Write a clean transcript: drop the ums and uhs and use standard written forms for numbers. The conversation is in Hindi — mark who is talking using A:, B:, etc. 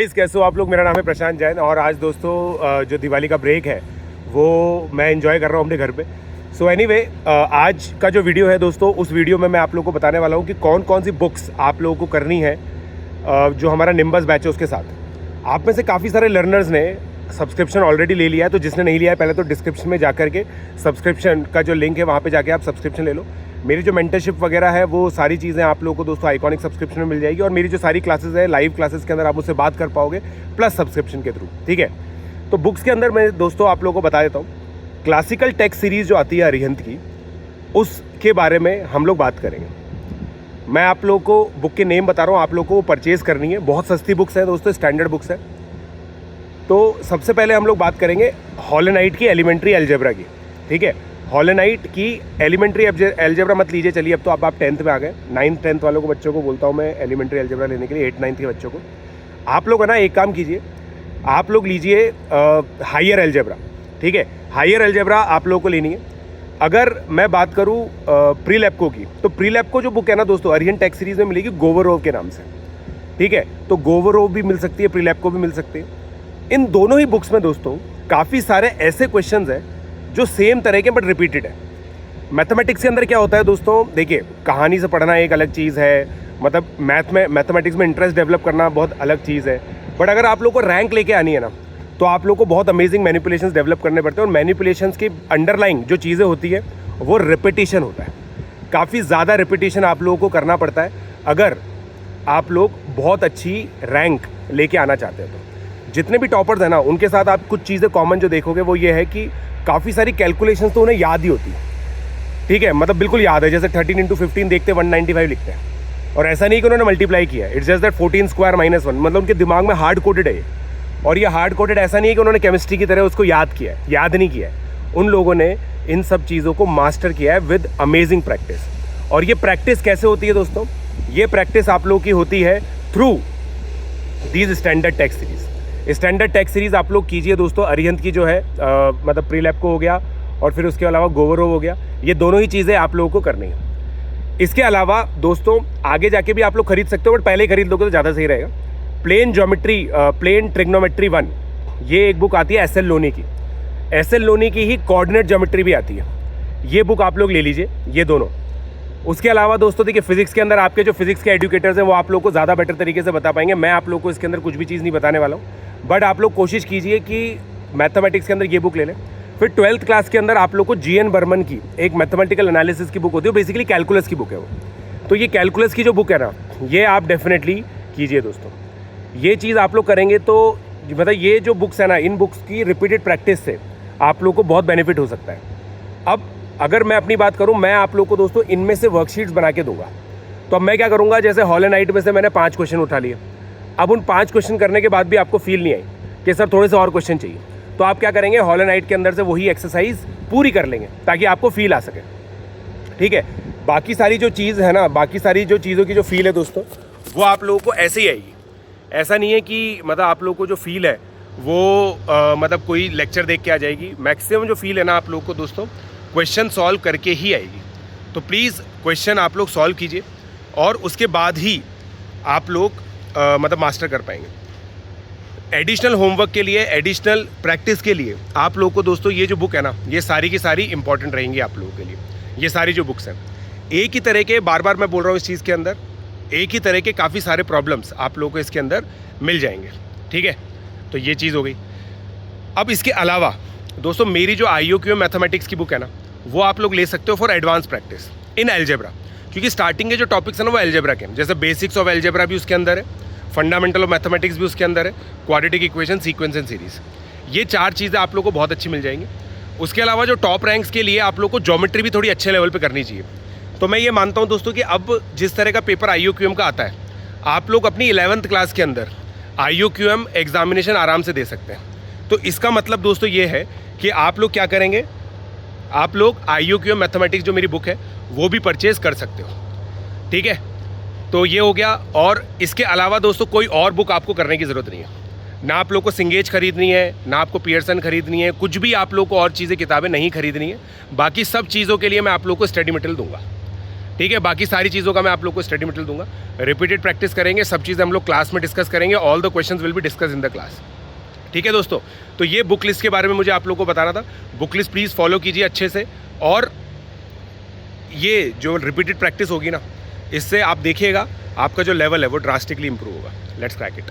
A: कैसे हो आप लोग। मेरा नाम है प्रशांत जैन और आज दोस्तों जो दिवाली का ब्रेक है वो मैं एंजॉय कर रहा हूँ अपने घर पे। सो एनीवे आज का जो वीडियो है दोस्तों, उस वीडियो में मैं आप लोगों को बताने वाला हूँ कि कौन कौन सी बुक्स आप लोगों को करनी है जो हमारा निम्बस बैच है उसके साथ। आप में से काफ़ी सारे लर्नर्स ने सब्सक्रिप्शन ऑलरेडी ले लिया है, तो जिसने नहीं लिया है पहले तो डिस्क्रिप्शन में जा करके सब्सक्रिप्शन का जो लिंक है वहाँ पे जाके आप सब्सक्रिप्शन ले लो। मेरी जो मेंटरशिप वगैरह है वो सारी चीज़ें आप लोगों को दोस्तों आइकॉनिक सब्सक्रिप्शन में मिल जाएगी, और मेरी जो सारी क्लासेस है लाइव क्लासेस के अंदर आप मुझसे बात कर पाओगे प्लस सब्सक्रिप्शन के थ्रू। ठीक है, तो बुक्स के अंदर मैं दोस्तों आप लोगों को बता देता हूँ, क्लासिकल टेक्स्ट सीरीज़ जो आती है अरिहंत की, उसके बारे में हम लोग बात करेंगे। मैं आप लोगों को बुक के नेम बता रहा हूँ, आप लोगों को परचेज़ करनी है। बहुत सस्ती बुक्स है दोस्तों, स्टैंडर्ड बुक्स है। तो सबसे पहले हम लोग बात करेंगे हॉलनाइट की एलिमेंट्री अलजेब्रा की। ठीक है, हॉलनाइट की एलिमेंट्री अलजेब्रा मत लीजिए, चलिए अब तो आप 10th में आ गए। 9th 10th वालों को बच्चों को बोलता हूँ मैं एलिमेंट्री अलजेब्रा लेने के लिए, 8th 9th के बच्चों को। आप लोग है ना एक काम कीजिए, आप लोग लीजिए हायर अलजेब्रा। ठीक है, हायर अलजेब्रा आप लोगों को लेनी है। अगर मैं बात करूँ प्री लैप्को की, तो प्री लैप्को जो बुक है ना दोस्तों अरिहंत टेक्स्ट सीरीज़ में मिलेगी गोवरोव के नाम से। ठीक है, तो गोवरोव भी मिल सकती है, प्री लैप्को भी मिल सकती है। इन दोनों ही बुक्स में दोस्तों काफ़ी सारे ऐसे क्वेश्चंस हैं जो सेम तरह के बट रिपीटेड है। मैथमेटिक्स के अंदर क्या होता है दोस्तों, देखिए कहानी से पढ़ना एक अलग चीज़ है, मतलब मैथमेटिक्स में इंटरेस्ट डेवलप करना बहुत अलग चीज़ है। बट अगर आप लोग को रैंक लेके आनी है ना, तो आप लोग को बहुत अमेजिंग मैनिपुलेशंस डेवलप करने पड़ते हैं, और मैनिपुलेशंस की अंडरलाइंग जो चीज़ें होती है वो रिपीटिशन होता है। काफ़ी ज़्यादा रिपीटिशन आप लोगों को करना पड़ता है अगर आप लोग बहुत अच्छी रैंक लेके आना चाहते हैं। तो जितने भी टॉपर्स हैं ना, उनके साथ आप कुछ चीज़ें कॉमन जो देखोगे वो ये है कि काफ़ी सारी कैलकुलेशंस तो उन्हें याद ही होती है। ठीक है, मतलब बिल्कुल याद है, जैसे 13 × 15 देखते 195 लिखते हैं, और ऐसा नहीं कि उन्होंने मल्टीप्लाई किया है। इट्स जस्ट दैट 14² - 1, मतलब उनके दिमाग में हार्ड कोडेड है ये। और ये हार्ड कोडेड ऐसा नहीं है कि उन्होंने केमिस्ट्री की तरह उसको याद किया है, याद नहीं किया है। उन लोगों ने इन सब चीज़ों को मास्टर किया है विद अमेजिंग प्रैक्टिस। और ये प्रैक्टिस कैसे होती है दोस्तों, ये प्रैक्टिस आप लोगों की होती है through these standard text series. Standard text series आप लोग कीजिए दोस्तों, अरिहंत की जो है मतलब प्री लैप्को हो गया, और फिर उसके अलावा गोवरोव हो गया। ये दोनों ही चीज़ें आप लोगों को करनी है। इसके अलावा दोस्तों आगे जाके भी आप लोग खरीद सकते हो, बट पहले खरीद लोगे तो ज़्यादा सही रहेगा। प्लेन ट्रिग्नोमेट्री 1, ये एक बुक आती है SL लोनी की। SL लोनी की ही कोऑर्डिनेट ज्योमेट्री भी आती है, ये बुक आप लोग ले लीजिए, ये दोनों। उसके अलावा दोस्तों देखिए फिजिक्स के अंदर आपके जो फिजिक्स के एजुकेटर्स हैं वो आप लोग को ज़्यादा बेटर तरीके से बता पाएंगे। मैं आप लोग को इसके अंदर कुछ भी चीज़ नहीं बताने वाला हूँ, बट आप लोग कोशिश कीजिए कि मैथमेटिक्स के अंदर ये बुक ले लें। फिर 12th क्लास के अंदर आप लोग को GN बर्मन की एक मैथमेटिकल एनालिसिस की बुक होती है, बेसिकली कैलकुलस की बुक है वो। तो ये कैलकुलस की जो बुक है ना, ये आप डेफिनेटली कीजिए दोस्तों। ये चीज़ आप लोग करेंगे तो मतलब ये जो बुक्स है ना, इन बुक्स की रिपीटेड प्रैक्टिस से आप लोग को बहुत बेनिफिट हो सकता है। अब अगर मैं अपनी बात करूं, मैं आप लोग को दोस्तों इनमें से वर्कशीट्स बना के दूंगा। तो अब मैं क्या करूंगा, जैसे हॉलनाइट में से मैंने 5 क्वेश्चन उठा लिए। अब उन 5 क्वेश्चन करने के बाद भी आपको फील नहीं आई कि सर थोड़े से और क्वेश्चन चाहिए, तो आप क्या करेंगे, हॉलनाइट के अंदर से वही एक्सरसाइज पूरी कर लेंगे ताकि आपको फील आ सके। ठीक है, बाकी सारी जो चीज़ है ना, बाकी सारी जो चीज़ों की जो फील है दोस्तों, वो आप लोगों को ऐसे ही आएगी। ऐसा नहीं है कि मतलब आप लोगों को जो फील है वो मतलब कोई लेक्चर देख के आ जाएगी। मैक्सिमम जो फील है ना आप लोगों को दोस्तों क्वेश्चन सॉल्व करके ही आएगी। तो प्लीज़ क्वेश्चन आप लोग सॉल्व कीजिए, और उसके बाद ही आप लोग मतलब मास्टर कर पाएंगे। एडिशनल होमवर्क के लिए, एडिशनल प्रैक्टिस के लिए आप लोगों को दोस्तों ये जो बुक है ना, ये सारी की सारी इंपॉर्टेंट रहेंगी आप लोगों के लिए। ये सारी जो बुक्स हैं एक ही तरह के, बार बार मैं बोल रहा हूँ इस चीज़ के अंदर, एक ही तरह के काफ़ी सारे प्रॉब्लम्स आप लोगों को इसके अंदर मिल जाएंगे। ठीक है, तो ये चीज़ हो गई। अब इसके अलावा दोस्तों मेरी जो IOQM मैथमेटिक्स की बुक है ना, वो आप लोग ले सकते हो for advance practice in algebra, क्योंकि स्टार्टिंग के जो टॉपिक्स हैं ना वो अलजेब्रा के, जैसे बेसिक्स ऑफ अलजेब्रा भी उसके अंदर है, फंडामेंटल ऑफ मैथमेटिक्स भी उसके अंदर है, quadratic equation, sequence and series. ये 4 चीज़ें आप लोग को बहुत अच्छी मिल जाएंगी। उसके अलावा जो टॉप रैंक्स के लिए आप लोग को ज्योमेट्री भी थोड़ी अच्छे लेवल पर करनी चाहिए। तो मैं ये मानता हूँ दोस्तों कि अब जिस तरह का पेपर IOQM का आता है, आप लोग अपनी 11th क्लास के अंदर IOQM एग्जामिनेशन आराम से दे सकते हैं। तो इसका मतलब दोस्तों ये है कि आप लोग क्या करेंगे, आप लोग IOQM मैथमेटिक्स जो मेरी बुक है वो भी परचेज कर सकते हो। ठीक है, तो ये हो गया। और इसके अलावा दोस्तों कोई और बुक आपको करने की ज़रूरत नहीं है, ना आप लोग को सिंगेज खरीदनी है, ना आपको पियर्सन खरीदनी है, कुछ भी आप लोग को और चीज़ें किताबें नहीं खरीदनी है। बाकी सब चीज़ों के लिए मैं आप लोग को स्टडी मटेरियल दूंगा। ठीक है। बाकी सारी चीज़ों का मैं आप लोग को स्टडी मटेरियल दूंगा, रिपीटेड प्रैक्टिस करेंगे, सब चीज़ें हम लोग क्लास में डिस्कस करेंगे, all the questions will be discuss in the class. ठीक है दोस्तों, तो ये बुक लिस्ट के बारे में मुझे आप लोग को बताना था। बुक लिस्ट प्लीज़ फॉलो कीजिए अच्छे से, और ये जो रिपीटेड प्रैक्टिस होगी ना, इससे आप देखिएगा आपका जो लेवल है वो ड्रास्टिकली इंप्रूव होगा। Let's crack it.